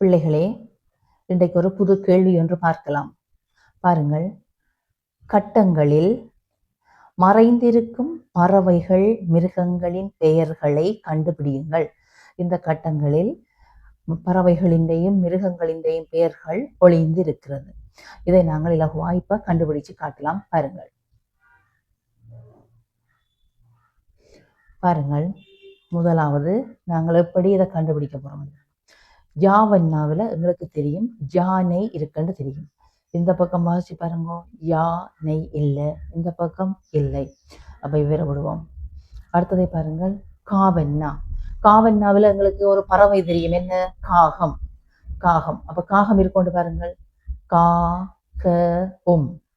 பிள்ளைகளே, இன்றைக்கு ஒரு புது கேள்வி ஒன்று பார்க்கலாம். பாருங்கள், கட்டங்களில் மறைந்திருக்கும் பறவைகள் மிருகங்களின் பெயர்களை கண்டுபிடியுங்கள். இந்த கட்டங்களில் பறவைகளின்டையும் மிருகங்களின்டையும் பெயர்கள் ஒளிந்திருக்கிறது. இதை நாங்கள் இலகுவா இப்ப கண்டுபிடிச்சு காட்டலாம். பாருங்கள், முதலாவது நாங்கள் எப்படி இதை கண்டுபிடிக்க போறோம். யாவண்ணாவில் எங்களுக்கு தெரியும் யானை இருக்குன்னு தெரியும். இந்த பக்கம் வாசிச்சு பாருங்க, யானை இல்லை, இந்த பக்கம் இல்லை. அப்ப இவரை விடுவோம். அடுத்ததை பாருங்கள், காவண்ணா. காவண்ணாவில் எங்களுக்கு ஒரு பறவை தெரியும், என்ன? காகம். காகம். அப்ப காகம் இருக்கொண்டு பாருங்கள்,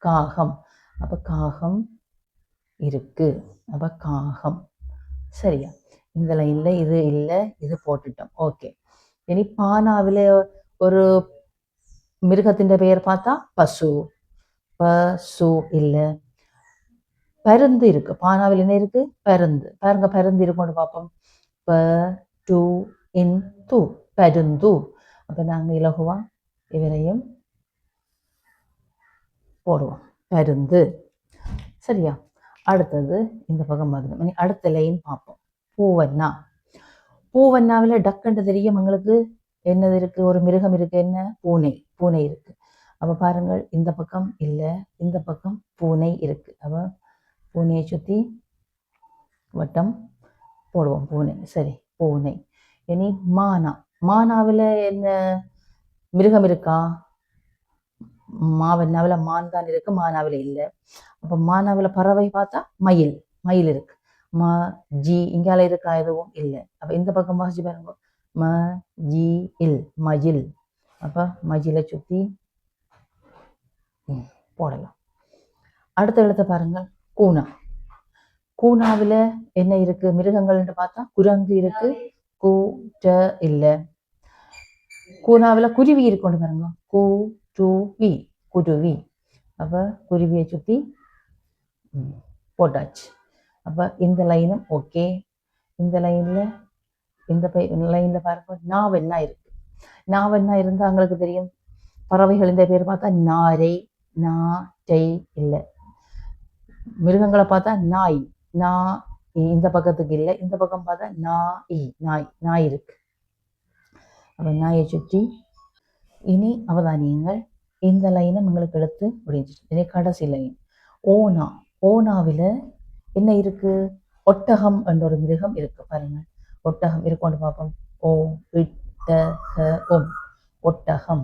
காகம். அப்ப காகம் இருக்கு. அப்ப காகம். சரியா? இந்த லைன்ல இது இல்லை, இது போட்டுட்டோம். ஓகே. இனி பானாவில ஒரு மிருகத்தின் பெயர் பார்த்தா பசு. பசு இல்லை. பருந்து இருக்கு. பானாவில் என்ன இருக்கு? பருந்து. பாருங்க, பருந்து இருக்கும்னு பார்ப்போம். பருந்து. அப்ப நாங்க இலகுவா இவரையும் போடுவோம், பருந்து. சரியா? அடுத்தது இந்த பக்கம் பார்க்கணும். அடுத்த லைன் பார்ப்போம். பூவண்ணா. பூவண்ணாவில் டக்குன்னு தெரியும் எங்களுக்கு என்னது இருக்கு? ஒரு மிருகம் இருக்கு, என்ன? பூனை. பூனை இருக்கு. அப்ப பாருங்கள், இந்த பக்கம் இல்லை, இந்த பக்கம் பூனை இருக்கு. அப்ப பூனையை சுற்றி வட்டம் போடுவோம். பூனை. சரி, பூனை. இனி மானா. மானாவில் என்ன மிருகம் இருக்கா? மாவண்ணாவில் மான் தான் இருக்கு, மானாவில் இல்லை. அப்ப மானாவில் பறவை பார்த்தா மயில். மயில் இருக்கு. ஜி இங்கால இருக்கா? எதுவும் இல்லை. அப்ப இந்த பக்கம் வாசிச்சு பாருங்க, மயில். அப்ப மயிலை சுத்தி போடலாம். அடுத்த எழுத்த பாருங்கள், கூனா. கூனாவில் என்ன இருக்கு? மிருகங்கள் என்று பார்த்தா குரங்கு இருக்கு, கூட்ட இல்லை. கூனாவில் குருவி இருக்கொண்டு பாருங்க, குருவி. அப்ப குருவியை சுத்தி போட்டாச்சு. அப்ப இந்த லைனும் ஓகே. இந்த லைன்ல பாருங்க, நாவெண்ணா இருக்கு. நாவெண்ணா இருந்தா எங்களுக்கு தெரியும் பறவைகள் இந்த பேர் பார்த்தா நாரை, நாட்டை இல்லை. மிருகங்களை பார்த்தா நாய். இந்த பக்கத்துக்கு இல்லை, இந்த பக்கம் பார்த்தா நாய் இருக்கு. அப்ப நாயை சுற்றி. இனி அவதானியங்கள், இந்த லைனும் எங்களுக்கு எடுத்து முடிஞ்சிட்டு. இனி கடைசி லைன் ஓனா. ஓனாவில் என்ன இருக்கு? ஒட்டகம் என்ற ஒரு மிருகம் இருக்கு. பாருங்க, ஒட்டகம் இருக்கொண்டு பார்ப்போம். ஒட்டகம்.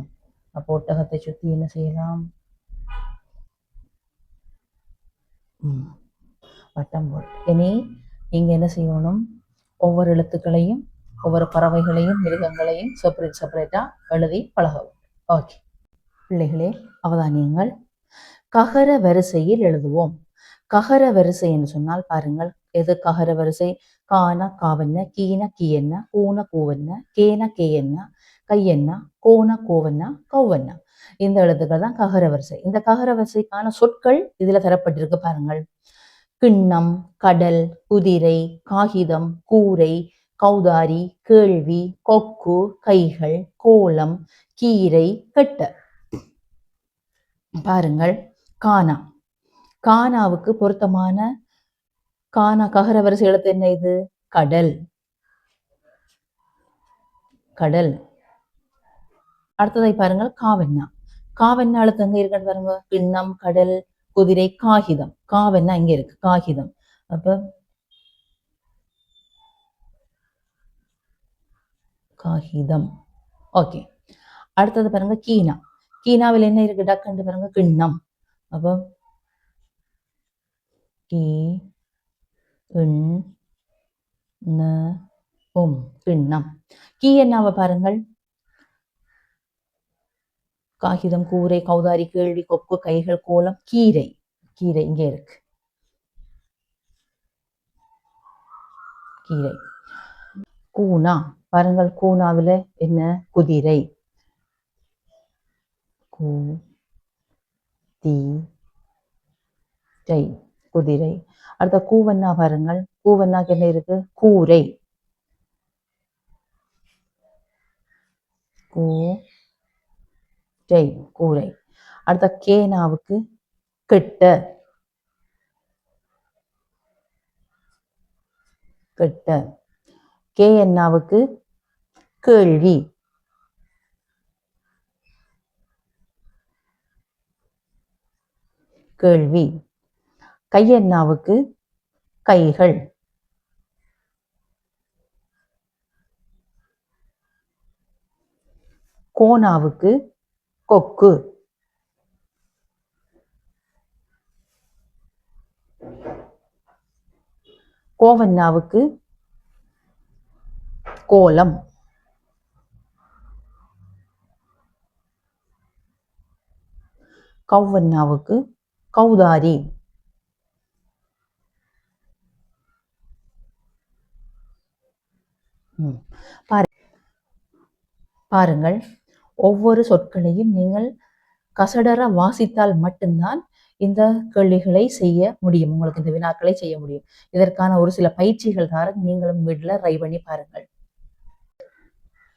அப்போ ஒட்டகத்தை சுற்றி என்ன செய்யலாம்? வட்டம் போட்டு. இனி நீங்க என்ன செய்யணும்? ஒவ்வொரு எழுத்துக்களையும், ஒவ்வொரு பறவைகளையும், மிருகங்களையும் செப்பரேட்டா எழுதி பழகவும். ஓகே பிள்ளைகளே, அவதானியங்கள். ககர வரிசையில் எழுதுவோம். ககர வரிசை என்று சொன்னால் பாருங்கள், எது ககர வரிசை? கான காவண்ண, கீன கீயண்ண, கூன கூவண்ண, கேன கேயண்ண, கையண்ண, கோன கோவண்ண, கௌவண்ண. இந்த எழுத்துக்கள் தான் ககர வரிசை. இந்த ககர வரிசைக்கான சொற்கள் இதுல தரப்பட்டிருக்கு. பாருங்கள், கிண்ணம், கடல், குதிரை, காகிதம், கூரை, கௌதாரி, கேள்வி, கொக்கு, கைகள், கோலம், கீரை, கெட்ட. பாருங்கள், கானா. கானாவுக்கு பொருத்தமான கானா ககர வரிசை எழுத்து என்ன? இது கடல். கடல். அடுத்ததை பாருங்கள், காவண்ணா. காவண்ணா எழுத்து எங்க இருக்குன்னு பாருங்க, கிண்ணம், கடல், குதிரை, காகிதம். காவண்ணா இங்க இருக்கு, காகிதம். அப்ப காகிதம். ஓகே. அடுத்தது பாருங்க, கீனா. கீனாவில் என்ன இருக்கு? டக்குன்னு பாருங்க, கிண்ணம். அப்போ கிண்ணம். கீயண்ணாவை பாருங்கள், காகிதம், கூரை, கௌதாரி, கேள்வி, கொக்கு, கைகள், கோலம், கீரை. கீரை இங்கே இருக்கு, கீரை. கூனா பாருங்கள், கூனாவில் என்ன? குதிரை. குதிரை. அடுத்த கூவண்ணா பாருங்கள், கூவண்ணாக்கு என்ன இருக்கு? கூரை. கூரை கூரை. அடுத்த கேனாவுக்கு கெட்ட கெட்ட. கேஎன்னாவுக்கு கேள்வி கேள்வி. கையென்னாவுக்கு கைகள். கோனாவுக்கு கொக்கு. கோவன்னாவுக்கு கோலம். கௌவன்னாவுக்கு கௌதாரி. பாருங்கள், ஒவ்வொரு சொற்களையும் நீங்கள் கசடர வாசித்தால் மட்டும்தான் இந்த கேள்விகளை செய்ய முடியும். உங்களுக்கு இந்த வினாக்களை செய்ய முடியும். இதற்கான ஒரு சில பயிற்சிகள் தான் நீங்களும் வீட்டில் ட்ரை பண்ணி பாருங்கள்.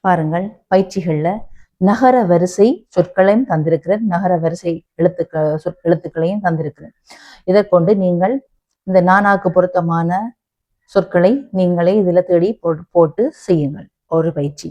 பாருங்கள், பயிற்சிகள்ல நகர வரிசை சொற்களையும் தந்திருக்கிறேன், நகர வரிசை எழுத்துக்களையும் தந்திருக்கிறேன். இதை கொண்டு நீங்கள் இந்த நானாக்கு பொருத்தமான சொற்களை நீங்களே இதுல தேடி போட்டு செய்யுங்கள். ஒரு பயிற்சி.